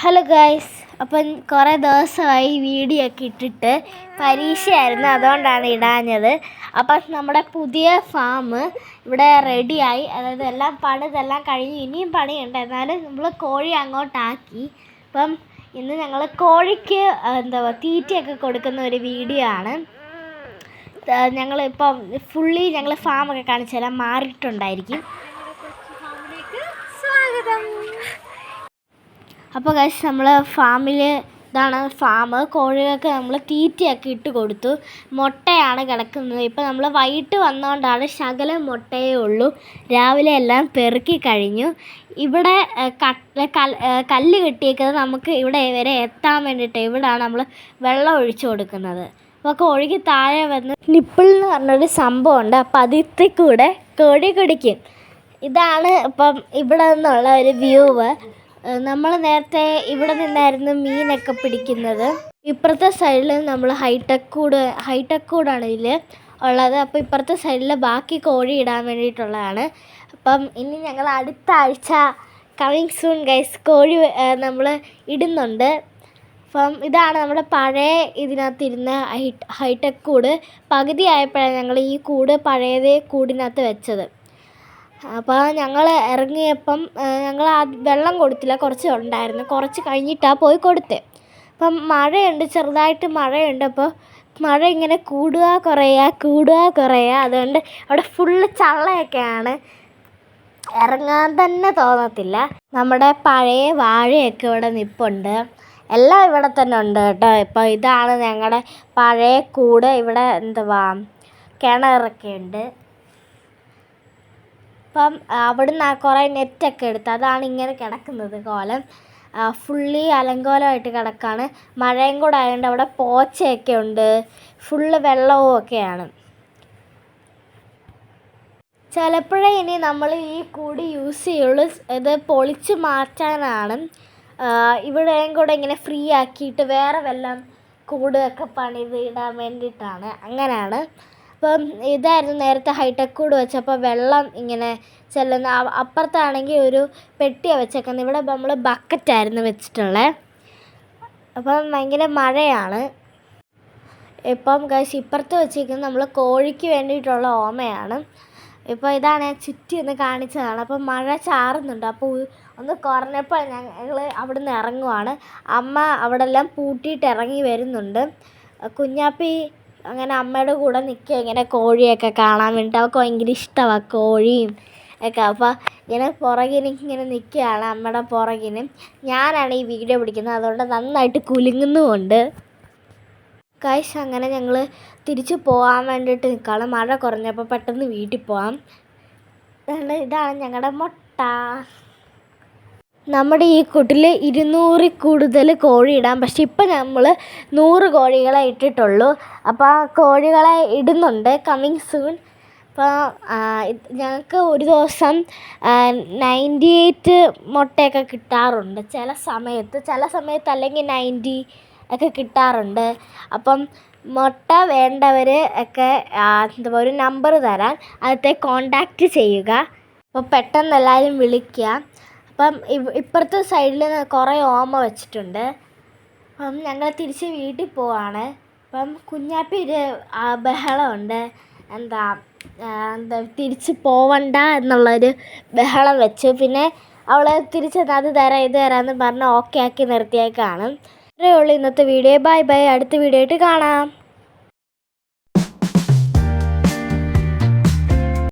Hello guys, അപ്പം കുറേ ദിവസമായി വീഡിയോ ഒക്കെ ഇട്ടിട്ട് പരീക്ഷയായിരുന്നു, അതുകൊണ്ടാണ് ഇടാഞ്ഞത്. അപ്പം നമ്മുടെ പുതിയ ഫാം ഇവിടെ റെഡിയായി, അതായത് എല്ലാം പണിതെല്ലാം കഴിഞ്ഞ് ഇനിയും പണിയുണ്ട്. എന്നാലും നമ്മൾ കോഴി അങ്ങോട്ടാക്കി. അപ്പം ഇന്ന് ഞങ്ങൾ കോഴിക്ക് തീറ്റയൊക്കെ കൊടുക്കുന്ന ഒരു വീഡിയോ ആണ്. ഞങ്ങളിപ്പം ഫുള്ളി ഞങ്ങൾ ഫാമൊക്കെ കാണിച്ചെല്ലാം മാറിയിട്ടുണ്ടായിരിക്കും. സ്വാഗതം. അപ്പോൾ ഗൈസ്, നമ്മൾ ഫാമിൽ ഇതാണ് ഫാം. കോഴികൾക്ക് നമ്മൾ തീറ്റയൊക്കെ ഇട്ട് കൊടുത്തു. മുട്ടയാണ് കിടക്കുന്നത്. ഇപ്പോൾ നമ്മൾ വൈകിട്ട് വന്നുകൊണ്ടാണ് ശകലം മുട്ടയേ ഉള്ളൂ. രാവിലെ എല്ലാം പെറുക്കി കഴിഞ്ഞു. ഇവിടെ കല്ല് കെട്ടിയേക്കുന്നത് നമുക്ക് ഇവിടെ വരെ എത്താൻ വേണ്ടിയിട്ട്. ഇവിടെയാണ് നമ്മൾ വെള്ളം ഒഴിച്ചു കൊടുക്കുന്നത്. അപ്പോൾ കോഴിക്ക് താഴെ വന്ന് നിപ്പിൾ എന്ന് പറഞ്ഞൊരു സംഭവമുണ്ട്. അപ്പോൾ അതിൽ കൂടെ കോഴി കുടിക്കും. ഇതാണ് ഇപ്പം ഇവിടെ നിന്നുള്ള ഒരു വ്യൂവ്. നമ്മൾ നേരത്തെ ഇവിടെ നിന്നായിരുന്നു മീനൊക്കെ പിടിക്കുന്നത്. ഇപ്പുറത്തെ സൈഡിൽ നമ്മൾ ഹൈടെക് കൂടാണ് ഇതിൽ ഉള്ളത്. അപ്പോൾ ഇപ്പുറത്തെ സൈഡിൽ ബാക്കി കോഴി ഇടാൻ വേണ്ടിയിട്ടുള്ളതാണ്. അപ്പം ഇനി ഞങ്ങൾ അടുത്ത ആഴ്ച കമ്മിങ് സൂൺ ഗൈസ് കോഴി നമ്മൾ ഇടുന്നുണ്ട്. അപ്പം ഇതാണ് നമ്മുടെ പഴയ ഇതിനകത്തിരുന്ന ഹൈടെക് കൂട്. പകുതി ആയപ്പോഴാണ് ഞങ്ങൾ ഈ പഴയതേ കൂടിനകത്ത് വെച്ചത്. അപ്പോൾ ഞങ്ങൾ ഇറങ്ങിയപ്പം ഞങ്ങൾ വെള്ളം കൊടുത്തില്ല, കുറച്ച് ഉണ്ടായിരുന്നു. കുറച്ച് കഴിഞ്ഞിട്ടാണ് പോയി കൊടുത്തത്. അപ്പം മഴയുണ്ട്, ചെറുതായിട്ട് മഴയുണ്ട്. അപ്പോൾ മഴ ഇങ്ങനെ കൂടുക കുറയുക. അതുകൊണ്ട് അവിടെ ഫുള്ള് ചള്ളയൊക്കെയാണ്, ഇറങ്ങാൻ തന്നെ തോന്നത്തില്ല. നമ്മുടെ പഴയ വാഴയൊക്കെ ഇവിടെ നിൽപ്പുണ്ട്. എല്ലാം ഇവിടെ തന്നെ ഉണ്ട് കേട്ടോ. ഇപ്പോൾ ഇതാണ് ഞങ്ങളുടെ പഴയ കൂട്. ഇവിടെ കിണറൊക്കെ ഉണ്ട്. അപ്പം അവിടുന്ന് കുറേ നെറ്റൊക്കെ എടുത്ത് അതാണ് ഇങ്ങനെ കിടക്കുന്നത് കോലം. ഫുള്ളി അലങ്കോലമായിട്ട് കിടക്കാണ്. മഴയും കൂടെ ആയതുകൊണ്ട് അവിടെ പോച്ചയൊക്കെ ഉണ്ട്, ഫുള്ള് വെള്ളവും ഒക്കെയാണ്. ചിലപ്പോഴേ ഇനി നമ്മൾ ഈ കൂട് യൂസ് ചെയ്യുള്ളൂ. ഇത് പൊളിച്ച് മാറ്റാനാണ്. ഇവിടെയും കൂടെ ഇങ്ങനെ ഫ്രീ ആക്കിയിട്ട് വേറെ വല്ലതും കൂടൊക്കെ പണിത് ഇടാൻ വേണ്ടിയിട്ടാണ്. അങ്ങനെയാണ്. അപ്പം ഇതായിരുന്നു നേരത്തെ ഹൈടെക് കൂട് വെച്ചപ്പോൾ വെള്ളം ഇങ്ങനെ ചെല്ലുന്ന. അപ്പുറത്താണെങ്കിൽ ഒരു പെട്ടിയാണ് വെച്ചേക്കുന്നത്. ഇവിടെ നമ്മൾ ബക്കറ്റായിരുന്നു വെച്ചിട്ടുള്ളത്. അപ്പം ഭയങ്കര മഴയാണ്. ഇപ്പം ഗൈസ് ഇപ്പുറത്ത് വെച്ചിരിക്കുന്നത് നമ്മൾ കോഴിക്ക് വേണ്ടിയിട്ടുള്ള ഓമയാണ്. ഇപ്പോൾ ഇതാണ് ചുറ്റി ഒന്ന് കാണിച്ചതാണ്. അപ്പം മഴ ചാറുന്നുണ്ട്. അപ്പോൾ ഒന്ന് കുറഞ്ഞപ്പോൾ ഞങ്ങൾ അവിടെ നിന്ന് ഇറങ്ങുവാണ്. അമ്മ അവിടെ എല്ലാം പൂട്ടിയിട്ട് ഇറങ്ങി വരുന്നുണ്ട്. കുഞ്ഞാപ്പി അങ്ങനെ അമ്മയുടെ കൂടെ നിൽക്കുക, ഇങ്ങനെ കോഴിയൊക്കെ കാണാൻ വേണ്ടിയിട്ട്. അവൾക്ക് ഭയങ്കര ഇഷ്ടമാണ് കോഴിയും ഒക്കെ. അപ്പോൾ ഇങ്ങനെ പുറകിനിങ്ങനെ നിൽക്കുകയാണ്, അമ്മയുടെ പുറകിന്. ഞാനാണ് ഈ വീഡിയോ പിടിക്കുന്നത്, അതുകൊണ്ട് നന്നായിട്ട് കുലുങ്ങുന്നുമുണ്ട്. ഗൈസ്, അങ്ങനെ ഞങ്ങൾ തിരിച്ച് പോകാൻ വേണ്ടിയിട്ട് നിൽക്കുകയാണ്. മഴ കുറഞ്ഞപ്പോൾ പെട്ടെന്ന് വീട്ടിൽ പോകാം. ഇതാണ് ഞങ്ങളുടെ മുട്ട. നമ്മുടെ ഈ കൂട്ടിൽ 200 കൂടുതൽ കോഴി ഇടാം. പക്ഷെ ഇപ്പം നമ്മൾ 100 കോഴികളെ ഇട്ടിട്ടുള്ളൂ. അപ്പോൾ ആ കോഴികളെ ഇടുന്നുണ്ട് കമ്മിങ് സൂൺ. അപ്പോൾ ഞങ്ങൾക്ക് ഒരു ദിവസം 98 മുട്ടയൊക്കെ കിട്ടാറുണ്ട് ചില സമയത്ത് അല്ലെങ്കിൽ 90 ഒക്കെ കിട്ടാറുണ്ട്. അപ്പം മുട്ട വേണ്ടവർ ഒക്കെ ഒരു നമ്പർ തരാൻ, അതിൽ കോണ്ടാക്റ്റ് ചെയ്യുക. അപ്പോൾ പെട്ടെന്ന് എല്ലാവരും വിളിക്കുക. അപ്പം ഇപ്പുറത്തെ സൈഡിൽ കുറേ ഓമ വെച്ചിട്ടുണ്ട്. അപ്പം ഞങ്ങൾ തിരിച്ച് വീട്ടിൽ പോവാണ്. അപ്പം കുഞ്ഞാപ്പി ബഹളമുണ്ട്, തിരിച്ച് പോവണ്ട എന്നുള്ളൊരു ബഹളം വെച്ചു. പിന്നെ അവൾ തിരിച്ച് അത് തരാം ഇത് തരാമെന്ന് പറഞ്ഞ് ഓക്കെ ആക്കി നിർത്തിയേക്കാണ്. ഇത്രയേ ഉള്ളൂ ഇന്നത്തെ വീഡിയോ. Bye bye. അടുത്ത വീഡിയോ ആയിട്ട് കാണാം.